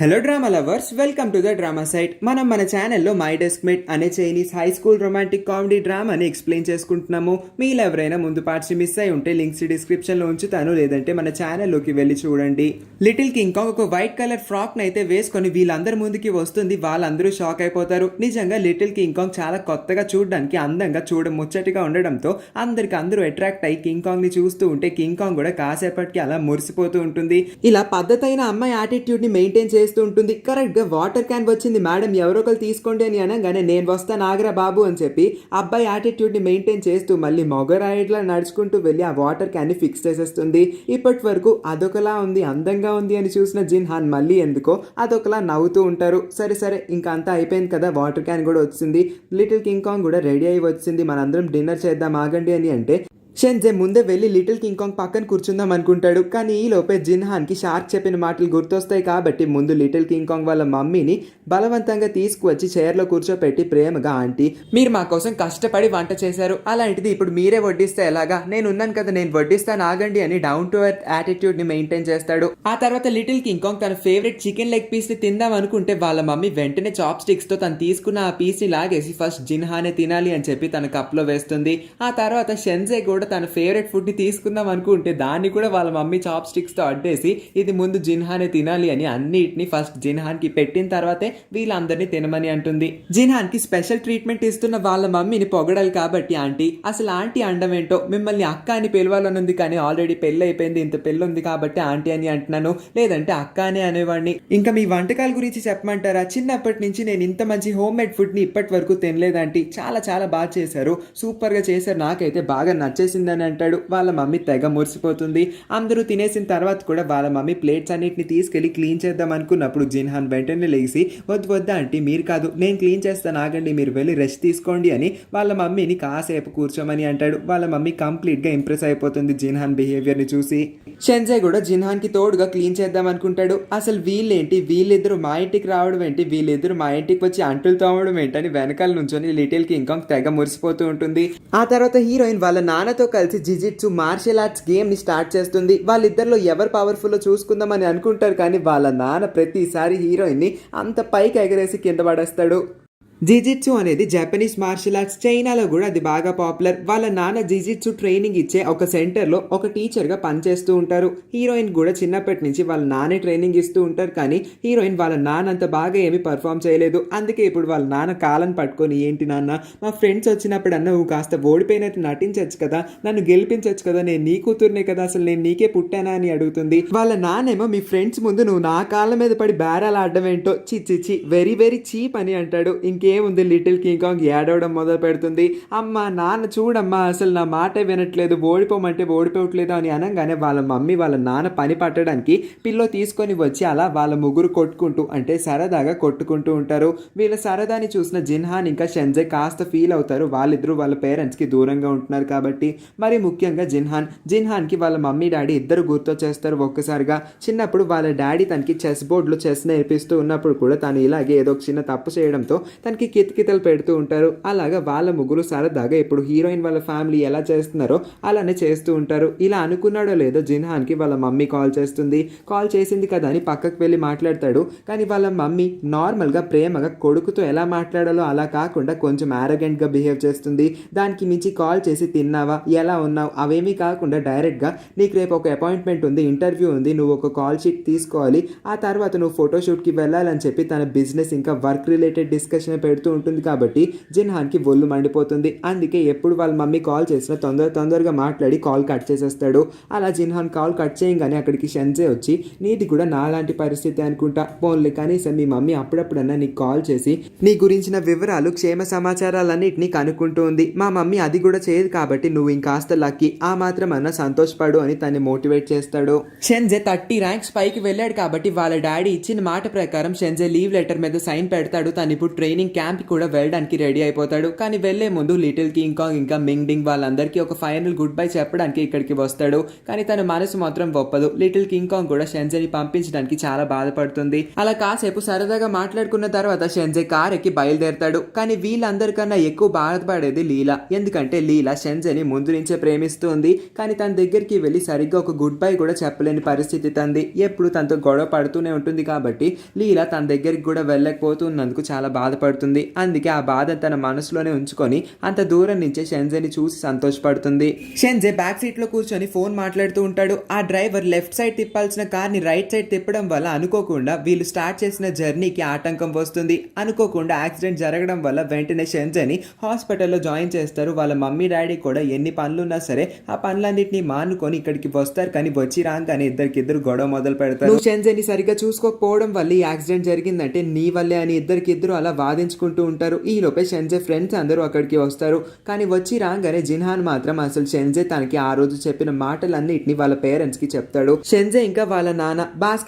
Hello drama lovers, welcome to the drama site. మనం మన ఛానల్లో మై డెస్క్ మేట్ అనే Chinese high school romantic comedy డ్రామాని explain చేసుకుంటున్నాము. మీరు ఎవరైనా ముందు పార్ట్స్ మిస్ అయి ఉంటే లింక్స్ డిస్క్రిప్షన్లో ఉంచుతాను, లేదంటే మన ఛానల్లోకి వెళ్ళి చూడండి. లిటిల్ కింగ్ కాంగ్ ఒక వైట్ కలర్ ఫ్రాక్ అయితే వేసుకొని వీళ్ళందరి ముందుకి వస్తుంది. వాళ్ళందరూ షాక్ అయిపోతారు. నిజంగా లిటిల్ కింగ్ కాంగ్ చాలా కొత్తగా చూడడానికి, అందంగా ముచ్చటిగా ఉండడంతో అందరూ అట్రాక్ట్ అయ్యి కింగ్ కాంగ్ ని చూస్తూ ఉంటే కింగ్ కాంగ్ కూడా కాసేపటికి అలా మురిసిపోతూ ఉంటుంది. ఇలా పద్ధతైన అమ్మాయి యాటిట్యూడ్ ని మెయింటైన్ చేస్తూ ఉంటుంది. కరెక్ట్ గా వాటర్ క్యాన్ వచ్చింది, మేడం ఎవరో ఒకరు తీసుకోండి అని అనగానే నేను వస్తాను ఆగ్రా బాబు అని చెప్పి అబ్బాయి యాటిట్యూడ్ ని మెయింటైన్ చేస్తూ మళ్ళీ మొగరాయిడ్లా నడుచుకుంటూ వెళ్ళి ఆ వాటర్ క్యాన్ ని ఫిక్స్ చేసేస్తుంది. ఇప్పటి వరకు అదొకలా ఉంది, అందంగా ఉంది అని చూసిన జిన్ హాన్ మళ్ళీ ఎందుకో అదొకలా నవ్వుతూ ఉంటారు. సరే ఇంకా అంతా అయిపోయింది కదా, వాటర్ క్యాన్ కూడా వచ్చింది, లిటిల్ కింగ్ కాంగ్ కూడా రెడీ అయి వచ్చింది, మనందరం డిన్నర్ చేద్దాం ఆగండి అని అంటే షెన్జే ముందే వెళ్ళి లిటిల్ కింగ్ కాంగ్ పక్కన కూర్చుందాం అనుకుంటాడు. కానీ ఈ లోపే జిన్ హాన్ కి షార్క్ చెప్పిన మాటలు గుర్తొస్తాయి కాబట్టి ముందు లిటిల్ కింగ్ కాంగ్ వాళ్ళ మమ్మీని బలవంతంగా తీసుకువచ్చి చైర్లో కూర్చోపెట్టి ప్రేమగా, ఆంటీ మీరు మా కోసం కష్టపడి వంట చేశారు, అలాంటిది ఇప్పుడు మీరే వడ్డిస్తే ఎలాగా, నేను ఉన్నాను కదా, నేను వడ్డిస్తాను ఆగండి అని డౌన్ టు ఎర్త్ యాటిట్యూడ్ ని మెయింటైన్ చేస్తాడు. ఆ తర్వాత లిటిల్ కింగ్ కాంగ్ తన ఫేవరెట్ చికెన్ లెగ్ పీస్ ని తిందాం అనుకుంటే వాళ్ళ మమ్మీ వెంటనే చాప్ స్టిక్స్ తో తను తీసుకున్న ఆ పీస్ ని లాగేసి ఫస్ట్ జిన్ హానే తినాలి అని చెప్పి తన కప్ లో వేస్తుంది. ఆ తర్వాత షెన్జే కూడా తన ఫేవరెట్ ఫుడ్ ని తీసుకుందాం అనుకుంటే దాన్ని కూడా వాళ్ళ మమ్మీ చాప్ స్టిక్స్ తో అడ్డేసి ఇది ముందు జిన్హానే తినాలి అని అన్నిటిని ఫస్ట్ జిన్హాన్ కి పెట్టిన తర్వాతే వీళ్ళందరినీ తినమని అంటుంది. జిన్హాన్ కి స్పెషల్ ట్రీట్మెంట్ ఇస్తున్న వాళ్ళ మమ్మీని పొగడాలి కాబట్టి ఆంటీ అసలు ఆంటీ అండం ఏంటో, మిమ్మల్ని అక్క అని పిలవాలనుంది కానీ ఆల్రెడీ పెళ్లి అయిపోయింది, ఇంత పెళ్లి ఉంది కాబట్టి ఆంటీ అని అంటున్నాను, లేదంటే అక్క అనే అనేవాడిని. ఇంకా మీ వంటకాల గురించి చెప్పమంటారా, చిన్నప్పటి నుంచి నేను ఇంత మంచి హోమ్ మేడ్ ఫుడ్ ని ఇప్పటి వరకు తినలేదంటీ, చాలా బాగా చేశారు, సూపర్ గా చేశారు, నాకైతే బాగా నచ్చేసింది అని అంటాడు. వాళ్ళ మమ్మీ తెగ మురిసిపోతుంది. అందరూ తినేసిన తర్వాత కూడా వాళ్ళ మమ్మీ ప్లేట్స్ అన్నిటిని తీసుకెళ్లి క్లీన్ చేద్దాం అనుకున్నప్పుడు జిన్హాన్ వెంటనే లేచి వద్దా అంటే మీరు కాదు నేను క్లీన్ చేస్తాను ఆగండి, మీరు వెళ్ళి రెస్ట్ తీసుకోండి అని వాళ్ళ మమ్మీని కాసేపు కూర్చోమని అంటాడు. వాళ్ళ మమ్మీ కంప్లీట్ గా ఇంప్రెస్ అయిపోతుంది జిన్హాన్ బిహేవియర్ ని చూసి. షెన్జే కూడా జిన్హాన్ కి తోడుగా క్లీన్ చేద్దాం అనుకుంటాడు. అసలు వీళ్ళేంటి, వీళ్ళిద్దరు మా ఇంటికి రావడం ఏంటి, వీళ్ళిద్దరు మా ఇంటికి వచ్చి అంటులు తోమడం ఏంటని వెనకాల నుంచొని లిటిల్ కింగ్ కాంగ్ తెగ మురిసిపోతూ ఉంటుంది. ఆ తర్వాత హీరోయిన్ వాళ్ళ నాన్నతో కలిసి జిజిట్సు మార్షల్ ఆర్ట్స్ గేమ్ ని స్టార్ట్ చేస్తుంది. వాళ్ళిద్దరిలో ఎవరు పవర్ఫుల్ చూసుకుందామని అనుకుంటారు కానీ వాళ్ళ నాన్న ప్రతిసారి హీరోయిన్ ని అంత పైకి ఎగరేసి కింద పడేస్తాడు. జిజిట్సు అనేది జపనీస్ మార్షల్ ఆర్ట్స్, చైనాలో కూడా అది బాగా పాపులర్. వాళ్ళ నాన్న జిజిట్సు ట్రైనింగ్ ఇచ్చే ఒక సెంటర్లో ఒక టీచర్గా పనిచేస్తూ ఉంటారు. హీరోయిన్ కూడా చిన్నప్పటి నుంచి వాళ్ళ నాన్నే ట్రైనింగ్ ఇస్తూ ఉంటారు కానీ హీరోయిన్ వాళ్ళ నాన్న అంత బాగా ఏమీ పర్ఫామ్ చేయలేదు. అందుకే ఇప్పుడు వాళ్ళ నాన్న కాలను పట్టుకొని ఏంటి నాన్న, మా ఫ్రెండ్స్ వచ్చినప్పుడన్నా నువ్వు కాస్త ఓడిపోయినట్టు నటించవచ్చు కదా, నన్ను గెలిపించవచ్చు కదా, నేను నీ కూతుర్నే కదా, అసలు నేను నీకే పుట్టానా అని అడుగుతుంది. వాళ్ళ నాన్నేమో మీ ఫ్రెండ్స్ ముందు నువ్వు నా కాళ్ళ మీద పడి బేరాలు ఆడడం ఏంటో చి వెరీ వెరీ చీప్ అని అంటాడు. ఇంకేముంది, లిటిల్ కింగ్ కాంగ్ ఏడవడం మొదలు పెడుతుంది. అమ్మా నాన్న చూడమ్మా అసలు నా మాటే వినట్లేదు, ఓడిపోమంటే ఓడిపోవట్లేదు అని అనగానే వాళ్ళ మమ్మీ వాళ్ళ నాన్న పని పట్టడానికి పిల్లో తీసుకొని వచ్చి అలా వాళ్ళ ముగ్గురు కొట్టుకుంటూ అంటే సరదాగా కొట్టుకుంటూ ఉంటారు. వీళ్ళ సరదాని చూసిన జిన్హాన్ ఇంకా షెన్జే కాస్త ఫీల్ అవుతారు. వాళ్ళిద్దరూ వాళ్ళ పేరెంట్స్ కి దూరంగా ఉంటున్నారు కాబట్టి. మరి ముఖ్యంగా జిన్హాన్ కి వాళ్ళ మమ్మీ డాడీ ఇద్దరు గుర్తొచ్చేస్తారు ఒక్కసారిగా. చిన్నప్పుడు వాళ్ళ డాడీ తనకి చెస్ బోర్డులో చెస్ నేర్పిస్తూ ఉన్నప్పుడు కూడా తను ఇలాగే ఏదో ఒక చిన్న తప్పు చేయడంతో తనకి కితకితలు పెడుతూ ఉంటారు. అలాగా వాళ్ళ ముగ్గురు సరదాగా ఇప్పుడు హీరోయిన్ వాళ్ళ ఫ్యామిలీ ఎలా చేస్తున్నారో అలానే చేస్తూ ఉంటారు. ఇలా అనుకున్నాడో లేదో జిన్హాన్ కి వాళ్ళ మమ్మీ కాల్ చేస్తుంది. కాల్ చేసింది కదా అని పక్కకు వెళ్ళి మాట్లాడతాడు. కానీ వాళ్ళ మమ్మీ నార్మల్ గా ప్రేమగా కొడుకుతో ఎలా మాట్లాడాలో అలా కాకుండా కొంచెం ఆరోగెంట్ గా బిహేవ్ చేస్తుంది. దానికి మించి కాల్ చేసి తిన్నావా, ఎలా ఉన్నావు అవేమీ కాకుండా డైరెక్ట్ గా నీకు రేపు ఒక అపాయింట్మెంట్ ఉంది, ఇంటర్వ్యూ ఉంది, నువ్వు ఒక కాల్ షీట్ తీసుకోవాలి, ఆ తర్వాత నువ్వు ఫోటోషూట్ కి వెళ్ళాలని చెప్పి తన బిజినెస్ ఇంకా వర్క్ రిలేటెడ్ డిస్కషన్ పెడుతూ ఉంటుంది. కాబట్టి జిన్హాన్ కి ఒళ్ళు మండిపోతుంది. అందుకే ఎప్పుడు వాళ్ళ మమ్మీ కాల్ చేసినా తొందరగా మాట్లాడి కాల్ కట్ చేసేస్తాడు. అలా జిన్హాన్ కాల్ కట్ చేయగానే అక్కడికి షెన్జే వచ్చి నీది కూడా నాలాంటి పరిస్థితి అనుకుంటా, పోన్లే కనీసం మీ మమ్మీ అప్పుడప్పుడన్నా నీకు కాల్ చేసి నీ గురించిన వివరాలు క్షేమ సమాచారాలన్నిటినీ కనుక్కుంటూ ఉంది, మా మమ్మీ అది కూడా చేయదు కాబట్టి నువ్వు ఇంకాస్త లక్కీ, ఆ మాత్రం అన్న సంతోషపడు అని తన్ని మోటివేట్ చేస్తాడు. షెన్జే 30 ర్యాంక్స్ పైకి వెళ్ళాడు కాబట్టి వాళ్ళ డాడీ ఇచ్చిన మాట ప్రకారం షెన్జే లీవ్ లెటర్ మీద సైన్ పెడతాడు. తను ఇప్పుడు ట్రైనింగ్ క్యాంప్ కూడా వెళ్ళడానికి రెడీ అయిపోతాడు. కానీ వెళ్లే ముందు లిటిల్ కింగ్ కాంగ్ ఇంకా మింగ్డింగ్ వాళ్ళందరికీ ఒక ఫైనల్ గుడ్ బై చెప్పడానికి ఇక్కడికి వస్తాడు. కానీ తన మనసు మాత్రం ఒప్పదు. లిటిల్ కింగ్ కాంగ్ కూడా షెన్జేని పంపించడానికి చాలా బాధపడుతుంది. అలా కాసేపు సరదాగా మాట్లాడుకున్న తర్వాత షెన్జే కార్ ఎక్కి బయలుదేరతాడు. కానీ వీళ్ళందరికన్నా ఎక్కువ బాధపడేది లీలా. ఎందుకంటే లీలా షెన్జేని ముందు నుంచే ప్రేమిస్తుంది. కానీ తన దగ్గరికి వెళ్ళి సరిగ్గా ఒక గుడ్ బై కూడా చెప్పలేని పరిస్థితి తంది. ఎప్పుడు తనతో గొడవ పడుతూనే ఉంటుంది. కాబట్టి లీలా తన దగ్గరికి కూడా వెళ్ళకపోతున్నందుకు చాలా బాధపడుతుంది. అందుకే ఆ బాధ తన మనసులోనే ఉంచుకొని అంత దూరం నుంచే షెన్జేని చూసి సంతోషపడుతుంది. షెన్జే బ్యాక్ సీట్ లో కూర్చొని ఫోన్ మాట్లాడుతూ ఉంటాడు. ఆ డ్రైవర్ లెఫ్ట్ సైడ్ తిప్పాల్సిన కార్ ని రైట్ సైడ్ తిప్పడం వల్ల అనుకోకుండా వీళ్ళు స్టార్ట్ చేసిన జర్నీకి ఆటంకం వస్తుంది. అనుకోకుండా యాక్సిడెంట్ జరగడం వల్ల వెంటనే షెన్జేని హాస్పిటల్లో జాయిన్ చేస్తారు. వాళ్ళ మమ్మీ డాడీ కూడా ఎన్ని పనులున్నా సరే ఆ పనులన్నింటినీ మానుకొని ఇక్కడికి వస్తారు. కానీ వచ్చి రాగానే ఇద్దరికిద్దరు గొడవ మొదలు పెడతారు. నువ్వు షెన్జేని సరిగ్గా చూసుకోకపోవడం వల్ల ఈ యాక్సిడెంట్ జరిగిందంటే నీ వల్లే అని ఇద్దరికిద్దరు అలా వాదించుకుంటూ ఉంటారు. ఈ లోపే షెన్జే ఫ్రెండ్స్ అందరూ అక్కడికి వస్తారు. కానీ వచ్చి రాగానే జిన్హాన్ మాత్రం అసలు షెన్జే తనకి ఆ రోజు చెప్పిన మాటలన్నిటిని వాళ్ళ పేరెంట్స్ కి చెప్తాడు. షెన్జే ఇంకా వాళ్ళ నాన్న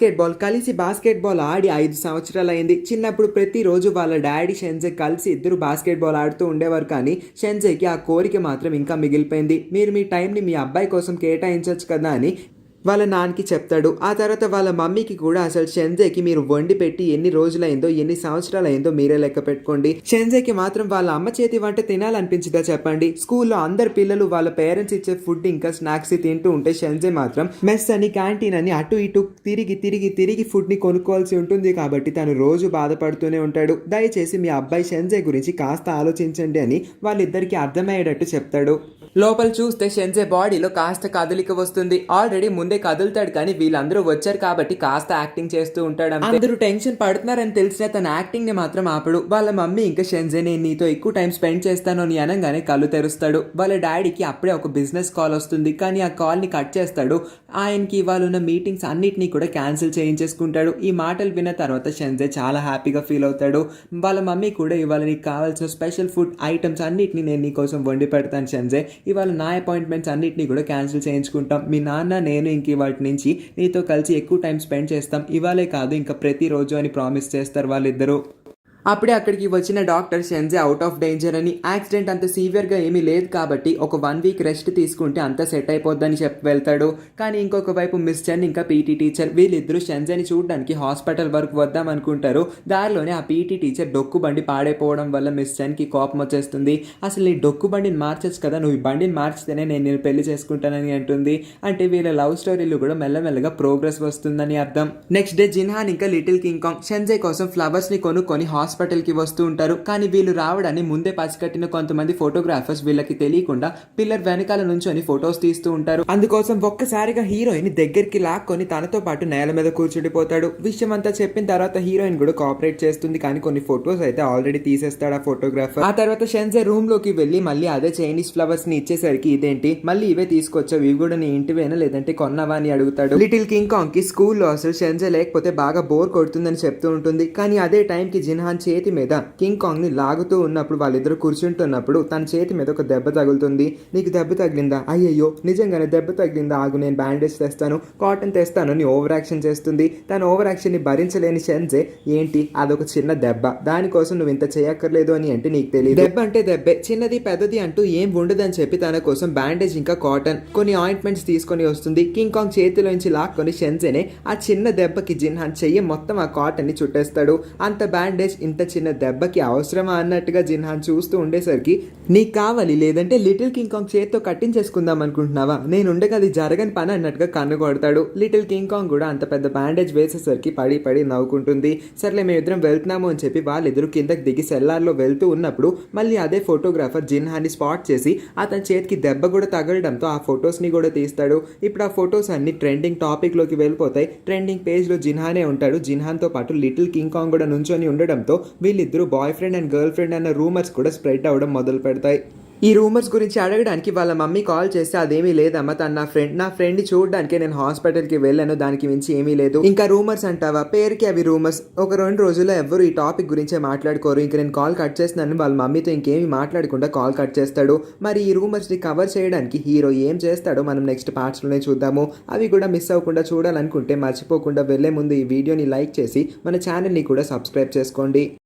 కలిసి బాస్కెట్ బాల్ ఆడి 5 సంవత్సరాలు అయింది. చిన్నప్పుడు ప్రతిరోజు వాళ్ళ డాడీ షెన్జే కలిసి ఇద్దరు బాస్కెట్ బాల్ ఆడుతూ ఉండేవారు. కానీ షెన్జేకి ఆ కోరిక మాత్రం ఇంకా మిగిలిపోయింది. మీరు మీ టైంని మీ అబ్బాయి కోసం కేటాయించవచ్చు కదా అని వాళ్ళ నాన్నకి చెప్తాడు. ఆ తర్వాత వాళ్ళ మమ్మీకి కూడా అసలు షెన్జేకి మీరు వండి పెట్టి ఎన్ని రోజులైందో ఎన్ని సంవత్సరాలైందో మీరే లెక్క పెట్టుకోండి. షెన్జేకి మాత్రం వాళ్ళ అమ్మ చేతి వంట తినాలనిపించిందా చెప్పండి. స్కూల్లో అందరు పిల్లలు వాళ్ళ పేరెంట్స్ ఇచ్చే ఫుడ్ ఇంకా స్నాక్స్ తింటూ ఉంటే షెన్జే మాత్రం మెస్ అని క్యాంటీన్ అని అటు ఇటు తిరిగి ఫుడ్ ని కొనుక్కోవాల్సి ఉంటుంది. కాబట్టి తను రోజు బాధపడుతూనే ఉంటాడు. దయచేసి మీ అబ్బాయి షెన్జే గురించి కాస్త ఆలోచించండి అని వాళ్ళిద్దరికి అర్థమయ్యేటట్టు చెప్తాడు. లోపల చూస్తే షెన్జే బాడీలో కాస్త కదలిక వస్తుంది. ఆల్రెడీ ముందే కదులుతాడు. కానీ వీళ్ళందరూ వచ్చారు కాబట్టి కాస్త యాక్టింగ్ చేస్తూ ఉంటాడు. అందరూ టెన్షన్ పడుతున్నారని తెలిసిన తన యాక్టింగ్ ని మాత్రం ఆపడు. వాళ్ళ మమ్మీ ఇంకా షెన్జే నేను నీతో ఎక్కువ టైం స్పెండ్ చేస్తాను అని అనగానే కళ్ళు తెరుస్తాడు. వాళ్ళ డాడీకి అప్పుడే ఒక బిజినెస్ కాల్ వస్తుంది. కానీ ఆ కాల్ ని కట్ చేస్తాడు. ఆయనకి ఇవాళ ఉన్న మీటింగ్స్ అన్నిటినీ కూడా క్యాన్సిల్ చేయించేసుకుంటాడు. ఈ మాటలు విన్న తర్వాత షెన్జే చాలా హ్యాపీగా ఫీల్ అవుతాడు. వాళ్ళ మమ్మీ కూడా ఇవాళ నీకు కావాల్సిన స్పెషల్ ఫుడ్ ఐటమ్స్ అన్నిటిని నేను నీకోసం వండి పెడతాను షెన్జే. ఇవాళ నా అపాయింట్మెంట్స్ అన్నిటినీ కూడా క్యాన్సిల్ చేయించుకుంటాం. మీ నాన్న నేను ఇంక వాటి నుంచి నీతో కలిసి ఎక్కువ టైం స్పెండ్ చేస్తాం. ఇవాళే కాదు ఇంకా ప్రతిరోజు అని ప్రామిస్ చేస్తారు వాళ్ళిద్దరూ. అప్పుడే అక్కడికి వచ్చిన డాక్టర్ షెన్జే అవుట్ ఆఫ్ డేంజర్ అని, యాక్సిడెంట్ అంత సివియర్గా ఏమీ లేదు కాబట్టి ఒక 1 వీక్ రెస్ట్ తీసుకుంటే అంతా సెట్ అయిపోద్దని చెప్పి వెళ్తాడు. కానీ ఇంకొక వైపు మిస్ చెన్ ఇంకా పీటీ టీచర్ వీళ్ళిద్దరూ షెన్జేని చూడడానికి హాస్పిటల్ వరకు వద్దాం అనుకుంటారు. దారిలోనే ఆ పీటీ టీచర్ డొక్కు బండి పాడైపోవడం వల్ల మిస్ చెన్కి కోపం వచ్చేస్తుంది. అసలు ఈ డొక్కు బండిని మార్చచ్చు కదా, నువ్వు ఈ బండిని మార్చితేనే నేను పెళ్లి చేసుకుంటానని అంటుంది. అంటే వీళ్ళ లవ్ స్టోరీలు కూడా మెల్లమెల్లగా ప్రోగ్రెస్ వస్తుందని అర్థం. నెక్స్ట్ డే జిన్హాన్ ఇంకా లిటిల్ కింగ్ కాంగ్ షెన్జే కోసం ఫ్లవర్స్ ని కొనుక్కొని హాస్పిటల్ కి వస్తూ ఉంటారు. కానీ వీళ్ళు రావడాన్ని ముందే పసికట్టిన కొంతమంది ఫోటోగ్రాఫర్స్ వీళ్ళకి తెలియకుండా పిల్లర్ వెనకాల నుంచొని ఫొటోస్ తీస్తూ ఉంటారు. అందుకోసం ఒక్కసారిగా హీరోయిన్ దగ్గరికి లాక్కొని తనతో పాటు నేల మీద కూర్చుండిపోతాడు. విషయం అంతా చెప్పిన తర్వాత హీరోయిన్ కూడా కోఆపరేట్ చేస్తుంది. కానీ కొన్ని ఫొటోస్ అయితే ఆల్రెడీ తీసేస్తాడు ఆ ఫోటోగ్రాఫర్. ఆ తర్వాత షెన్జే రూమ్ లోకి వెళ్ళి మళ్ళీ అదే చైనీస్ ఫ్లవర్స్ ని ఇచ్చేసరికి ఇదేంటి మళ్ళీ ఇవే తీసుకొచ్చావు, ఇవి కూడా నీ ఇంటివేనా లేదంటే కొన్నావా అని అడుగుతాడు. లిటిల్ కింగ్ కాంగ్ కి స్కూల్లో అసలు షెన్జే లేకపోతే బాగా బోర్ కొడుతుందని చెప్తూ ఉంటుంది. కానీ అదే టైం కి జిన్హాన్ చేతి మీద కింగ్ కాంగ్ ని లాగుతూ ఉన్నప్పుడు వాళ్ళిద్దరు కూర్చుంటున్నప్పుడు తన చేతి మీద ఒక దెబ్బ తగులుతుంది. నీకు దెబ్బ తగిలిందా? అయ్యయ్యో నిజంగానే దెబ్బ తగిలిందా, ఆగు నేను బ్యాండేజ్ తెస్తాను, కాటన్ తెస్తాను అని ఓవర్ యాక్షన్ చేస్తుంది. తన ఓవర్ యాక్షన్ ని భరించలేని షెన్జే ఏంటి అదొక చిన్న దెబ్బ, దానికోసం నువ్వు ఇంత చేయక్కర్లేదు అని అంటే నీకు తెలియదు, దెబ్బ అంటే దెబ్బే, చిన్నది పెద్దది అంటూ ఏం ఉండదని చెప్పి తన కోసం బ్యాండేజ్ ఇంకా కాటన్ కొన్ని ఆయింట్మెంట్స్ తీసుకొని వస్తుంది. కింగ్ కాంగ్ చేతిలోంచి లాక్కొని షెన్జేనే ఆ చిన్న దెబ్బకి జిన్హాన్ చెయ్యి మొత్తం ఆ కాటన్ ని చుట్టేస్తాడు. అంత బ్యాండేజ్ ఇంత చిన్న దెబ్బకి అవసరమా అన్నట్టుగా జిన్హాన్ చూస్తూ ఉండేసరికి నీకు కావాలి లేదంటే లిటిల్ కింగ్ కాంగ్ చేతితో కట్టించేసుకుందాం అనుకుంటున్నావా, నేను ఉండగా అది జరగని పని అన్నట్టుగా కన్ను కొడతాడు. లిటిల్ కింగ్ కాంగ్ కూడా అంత పెద్ద బ్యాండేజ్ వేసేసరికి పడి నవ్వుకుంటుంది. సర్లే మేమిద్దరం వెళ్తున్నాము అని చెప్పి వాళ్ళిద్దరు కిందకి దిగి సెల్లార్లో వెళ్తూ ఉన్నప్పుడు మళ్ళీ అదే ఫోటోగ్రాఫర్ జిన్హాన్ ని స్పాట్ చేసి అతని చేతికి దెబ్బ కూడా తగలడంతో ఆ ఫొటోస్ ని కూడా తీస్తాడు. ఇప్పుడు ఆ ఫొటోస్ అన్ని ట్రెండింగ్ టాపిక్ లోకి వెళ్ళిపోతాయి. ట్రెండింగ్ పేజ్ లో జిన్హానే ఉంటాడు. జిన్హాన్ తో పాటు లిటిల్ కింగ్ కాంగ్ కూడా నుంచొని ఉండడంతో వీళ్ళిద్దరూ boy friend and girl friend అన్న రూమర్స్ కూడా స్ప్రెడ్ అవ్వడం మొదలు పెడతాయి. ఈ రూమర్స్ గురించి అడగడానికి వాళ్ళ మమ్మీ కాల్ చేస్తే అదేమీ లేదమ్మా, తను నా ఫ్రెండ్ చూడడానికి నేను హాస్పిటల్కి వెళ్ళాను, దానికి మించి ఏమీ లేదు. ఇంకా రూమర్స్ అంటావా, పేరుకి అవి రూమర్స్, ఒక 2 రోజుల్లో ఎవ్వరు ఈ టాపిక్ గురించే మాట్లాడుకోరు, ఇంక నేను కాల్ కట్ చేస్తున్నాను వాళ్ళ మమ్మీతో ఇంకేమీ మాట్లాడకుండా కాల్ కట్ చేస్తాడు. మరి ఈ రూమర్స్ని కవర్ చేయడానికి హీరో ఏం చేస్తాడో మనం నెక్స్ట్ పార్ట్స్లోనే చూద్దాము. అవి కూడా మిస్ అవ్వకుండా చూడాలనుకుంటే మర్చిపోకుండా వెళ్లే ముందు ఈ వీడియోని లైక్ చేసి మన ఛానల్ని కూడా సబ్స్క్రైబ్ చేసుకోండి.